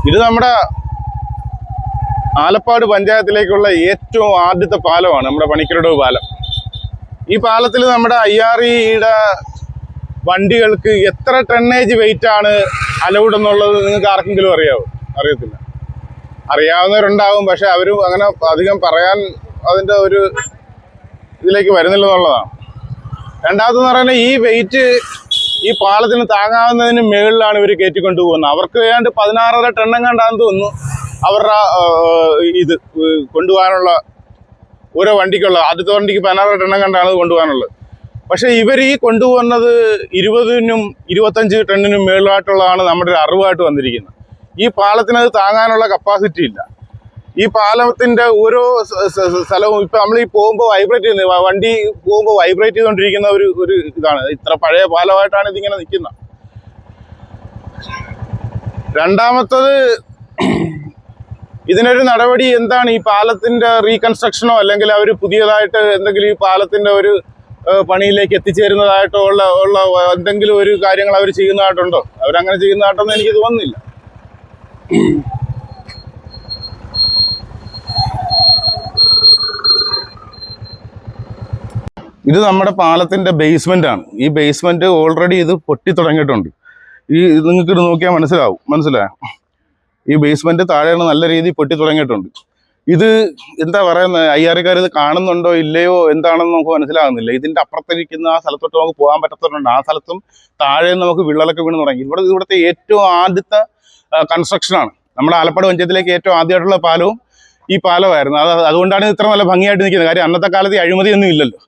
ഇത് നമ്മുടെ ആലപ്പാട് പഞ്ചായത്തിലേക്കുള്ള ഏറ്റവും ആദ്യത്തെ പാലമാണ് നമ്മുടെ പണിക്കരടവ് പാലം. ഈ പാലത്തിൽ നമ്മുടെ IREയുടെ വണ്ടികൾക്ക് എത്ര ടണ്ണേജ് വെയിറ്റ് ആണ് അലൗഡ് എന്നുള്ളത് നിങ്ങൾക്ക് ആർക്കെങ്കിലും അറിയാവോ? അറിയത്തില്ല. അറിയാവുന്നവരുണ്ടാവും, പക്ഷെ അവരും അങ്ങനെ അധികം പറയാൻ അതിൻ്റെ ഒരു ഇതിലേക്ക് വരുന്നില്ല എന്നുള്ളതാണ്. രണ്ടാമതെന്ന് പറയുന്നത് ഈ വെയിറ്റ് ഈ പാലത്തിന് താങ്ങാവുന്നതിന് മുകളിലാണ് ഇവർ കയറ്റിക്കൊണ്ടു പോകുന്നത്. അവർക്ക് ഏതാണ്ട് 16.5 ടണ്ണം കണ്ടാന്ന് തോന്നുന്നു അവരുടെ ഇത് കൊണ്ടുപോകാനുള്ള ഓരോ വണ്ടിക്കുള്ള. ആദ്യത്തെ വണ്ടിക്ക് 16 ടണ്ണം കണ്ടാണ് കൊണ്ടുപോകാനുള്ളത്. പക്ഷേ ഇവർ ഈ കൊണ്ടുപോകുന്നത് 20-നും 25 ടണ്ണിനും മുകളിലായിട്ടുള്ളതാണ് നമ്മുടെ ഒരു അറിവായിട്ട് വന്നിരിക്കുന്നത്. ഈ പാലത്തിനത് താങ്ങാനുള്ള കപ്പാസിറ്റി ഇല്ല. ഈ പാലത്തിൻ്റെ ഓരോ സ്ഥലവും ഇപ്പം നമ്മൾ ഈ പോകുമ്പോൾ വൈബ്രേറ്റ് ചെയ്യുന്നത്, വണ്ടി പോകുമ്പോൾ വൈബ്രേറ്റ് ചെയ്തുകൊണ്ടിരിക്കുന്ന ഒരു ഇതാണ്. ഇത്ര പഴയ പാലമായിട്ടാണ് ഇതിങ്ങനെ നിൽക്കുന്നത്. രണ്ടാമത്തത്, ഇതിനൊരു നടപടി എന്താണ്? ഈ പാലത്തിൻ്റെ റീകൺസ്ട്രക്ഷനോ അല്ലെങ്കിൽ അവർ പുതിയതായിട്ട് എന്തെങ്കിലും ഈ പാലത്തിൻ്റെ ഒരു പണിയിലേക്ക് എത്തിച്ചേരുന്നതായിട്ടോ ഉള്ള എന്തെങ്കിലും ഒരു കാര്യങ്ങൾ അവർ ചെയ്യുന്നതായിട്ടുണ്ടോ? അവരങ്ങനെ ചെയ്യുന്നതായിട്ടൊന്നും എനിക്ക് തോന്നുന്നില്ല. ഇത് നമ്മുടെ പാലത്തിൻ്റെ ബേസ്മെൻ്റ് ആണ്. ഈ ബേസ്മെൻറ്റ് ഓൾറെഡി ഇത് പൊട്ടി തുടങ്ങിയിട്ടുണ്ട്. നിങ്ങൾക്ക് ഇത് നോക്കിയാൽ മനസ്സിലായോ? ഈ ബേസ്മെൻറ്റ് താഴെയാണ് നല്ല രീതിയിൽ പൊട്ടി തുടങ്ങിയിട്ടുണ്ട്. ഇത് എന്താ പറയുന്നത്, IREക്കാർ ഇത് കാണുന്നുണ്ടോ ഇല്ലയോ എന്താണെന്ന് നമുക്ക് മനസ്സിലാകുന്നില്ല. ഇതിൻ്റെ അപ്പുറത്തിരിക്കുന്ന ആ സ്ഥലത്തോട്ട് നമുക്ക് പോകാൻ പറ്റാത്തതുണ്ട്. ആ സ്ഥലത്തും താഴെ നമുക്ക് വിള്ളലൊക്കെ വീണ് തുടങ്ങി. ഇവിടുത്തെ ഏറ്റവും ആദ്യത്തെ കൺസ്ട്രക്ഷനാണ്. നമ്മുടെ ആലപ്പാട് പഞ്ചായത്തിലേക്ക് ഏറ്റവും ആദ്യമായിട്ടുള്ള പാലവും ഈ പാലമായിരുന്നു. അതുകൊണ്ടാണ് ഇത്ര നല്ല ഭംഗിയായിട്ട് നിൽക്കുന്നത്. കാര്യം അന്നത്തെ കാലത്ത് ഈ അഴിമതിയൊന്നും ഇല്ലല്ലോ.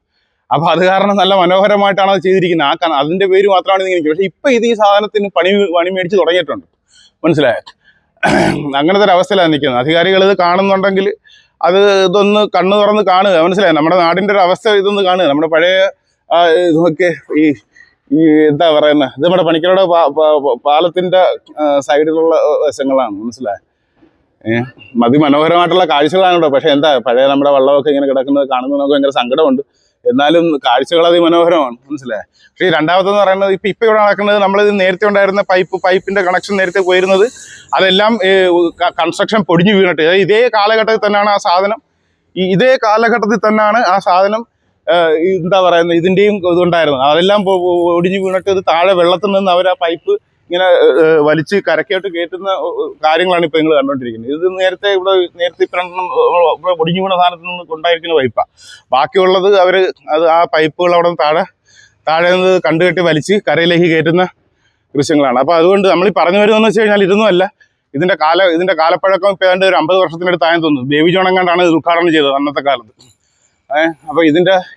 അപ്പോൾ അത് കാരണം നല്ല മനോഹരമായിട്ടാണ് അത് ചെയ്തിരിക്കുന്നത്. അതിൻ്റെ പേര് മാത്രമാണ് ഇത് നിൽക്കുന്നത്. പക്ഷേ ഇപ്പം ഇത് ഈ സാധനത്തിന് പണി മേടിച്ച് തുടങ്ങിയിട്ടുണ്ട്. മനസ്സിലായോ? അങ്ങനത്തെ ഒരു അവസ്ഥയിലാണ് നിൽക്കുന്നത്. അധികാരികൾ ഇത് കാണുന്നുണ്ടെങ്കിൽ ഇതൊന്ന് കണ്ണു തുറന്ന് കാണുക. മനസ്സിലായോ? നമ്മുടെ നാടിൻ്റെ ഒരു അവസ്ഥ ഇതൊന്ന് കാണുക. നമ്മുടെ പഴയ ഇതൊക്കെ ഈ എന്താ പറയുന്നത്, ഇത് നമ്മുടെ പണിക്കരുടെ പാലത്തിൻ്റെ സൈഡിലുള്ള വശങ്ങളാണ്. മനസ്സിലായോ? അതിമനോഹരമായിട്ടുള്ള കാഴ്ചകളാണ് ഇവിടെ. പക്ഷേ എന്താ, പഴയ നമ്മുടെ വെള്ളമൊക്കെ ഇങ്ങനെ കിടക്കുന്നത് കാണുമ്പോൾ നമുക്ക് ഭയങ്കര സങ്കടമുണ്ട്. എന്നാലും കാഴ്ചകൾ അതിമനോഹരമാണ്. മനസ്സിലായോ? പക്ഷേ രണ്ടാമതെന്ന് പറയുന്നത്, ഇപ്പം ഇവിടെ നടക്കുന്നത്, നമ്മളിത് നേരത്തെ ഉണ്ടായിരുന്ന പൈപ്പിൻ്റെ കണക്ഷൻ നേരത്തെ പോയിരുന്നത് അതെല്ലാം കൺസ്ട്രക്ഷൻ പൊടിഞ്ഞു വീണിട്ട്, ഇതേ കാലഘട്ടത്തിൽ തന്നെയാണ് ആ സാധനം എന്താ പറയുന്നത്, ഇതിൻ്റെയും ഇതുണ്ടായിരുന്നത്. അതെല്ലാം ഒടിഞ്ഞു വീണിട്ട് ഇത് താഴെ വെള്ളത്തിൽ നിന്ന് അവർ ആ പൈപ്പ് ഇങ്ങനെ വലിച്ച് കരക്കോട്ട് കയറ്റുന്ന കാര്യങ്ങളാണ് ഇപ്പോൾ നിങ്ങൾ കണ്ടുകൊണ്ടിരിക്കുന്നത്. ഇത് നേരത്തെ ഇപ്പം ഇവിടെ ഒടിഞ്ഞു വീണ സാധനത്തിൽ നിന്ന് കൊണ്ടായിരിക്കുന്ന പൈപ്പാണ്. ബാക്കിയുള്ളത് അത് ആ പൈപ്പുകൾ അവിടെ നിന്ന് താഴെ നിന്ന് കണ്ടുകെട്ടി വലിച്ച് കരയിലേക്ക് കയറ്റുന്ന ദൃശ്യങ്ങളാണ്. അപ്പോൾ അതുകൊണ്ട് നമ്മൾ ഈ പറഞ്ഞു വരുന്നതെന്ന് വെച്ച് കഴിഞ്ഞാൽ ഇതൊന്നുമല്ല, ഇതിൻ്റെ കാലപ്പഴക്കം ഇപ്പോൾ ഏതാണ്ട് ഒരു 50 വർഷത്തിനടുത്തായെന്ന് തോന്നുന്നു. ബേബി ജോൺ എങ്ങാണ്ടാണ് ഇത് ഉദ്ഘാടനം ചെയ്തത് അന്നത്തെ കാലത്ത്. അപ്പോൾ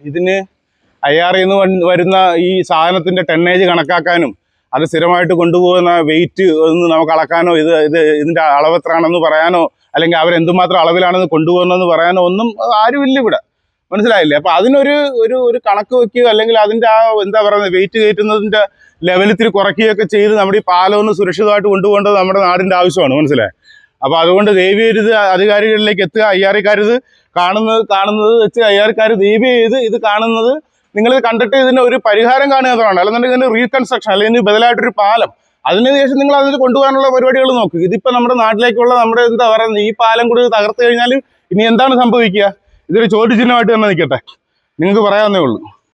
ഇതിന് IREന്ന് വരുന്ന ഈ സാധനത്തിൻ്റെ ടണ്ണേജ് കണക്കാക്കാനും അത് സ്ഥിരമായിട്ട് കൊണ്ടുപോകുന്ന വെയിറ്റ് ഒന്ന് നമുക്ക് അളക്കാനോ ഇതിൻ്റെ അളവ് എത്രയാണെന്ന് പറയാനോ അല്ലെങ്കിൽ അവരെന്തുമാത്രം അളവിലാണെന്ന് കൊണ്ടുപോകുന്നതെന്ന് പറയാനോ ഒന്നും ആരുമില്ല ഇവിടെ. മനസ്സിലായില്ലേ? അപ്പോൾ അതിനൊരു കണക്ക് വയ്ക്കുകയോ അല്ലെങ്കിൽ അതിൻ്റെ എന്താ പറയുന്നത്, വെയിറ്റ് കയറ്റുന്നതിൻ്റെ ലെവലിത്തിരി കുറയ്ക്കുകയൊക്കെ ചെയ്ത് നമ്മുടെ ഈ പാലം ഒന്ന് സുരക്ഷിതമായിട്ട് കൊണ്ടുപോകേണ്ടത് നമ്മുടെ നാടിൻ്റെ ആവശ്യമാണ്. മനസ്സിലായി? അപ്പോൾ അതുകൊണ്ട് ദയവേത് അധികാരികളിലേക്ക് എത്തുക. IREക്കാർ ഇത് കാണുന്നത് വെച്ച് IREക്കാർ ദയവേത് ഇത് കാണുന്നത് നിങ്ങൾ കണ്ടിട്ട് ഇതിന് ഒരു പരിഹാരം കാണുക എന്നതാണ്. അല്ലെന്നുണ്ടെങ്കിൽ ഇതിന് റീകൺസ്ട്രക്ഷൻ അല്ലെങ്കിൽ ബദലായിട്ടൊരു പാലം, അതിനുശേഷം നിങ്ങൾ അതിൽ കൊണ്ടുപോകാനുള്ള പരിപാടികൾ നോക്കുക. ഇതിപ്പോൾ നമ്മുടെ നാട്ടിലേക്കുള്ള നമ്മുടെ എന്താ പറയുന്നത്, ഈ പാലം കൂടി തകർത്ത് കഴിഞ്ഞാൽ ഇനി എന്താണ് സംഭവിക്കുക? ഇതൊരു ചോദ്യചിഹ്നമായിട്ട് തന്നെ നിൽക്കട്ടെ. നിങ്ങൾക്ക് പറയാവുന്നേ ഉള്ളൂ.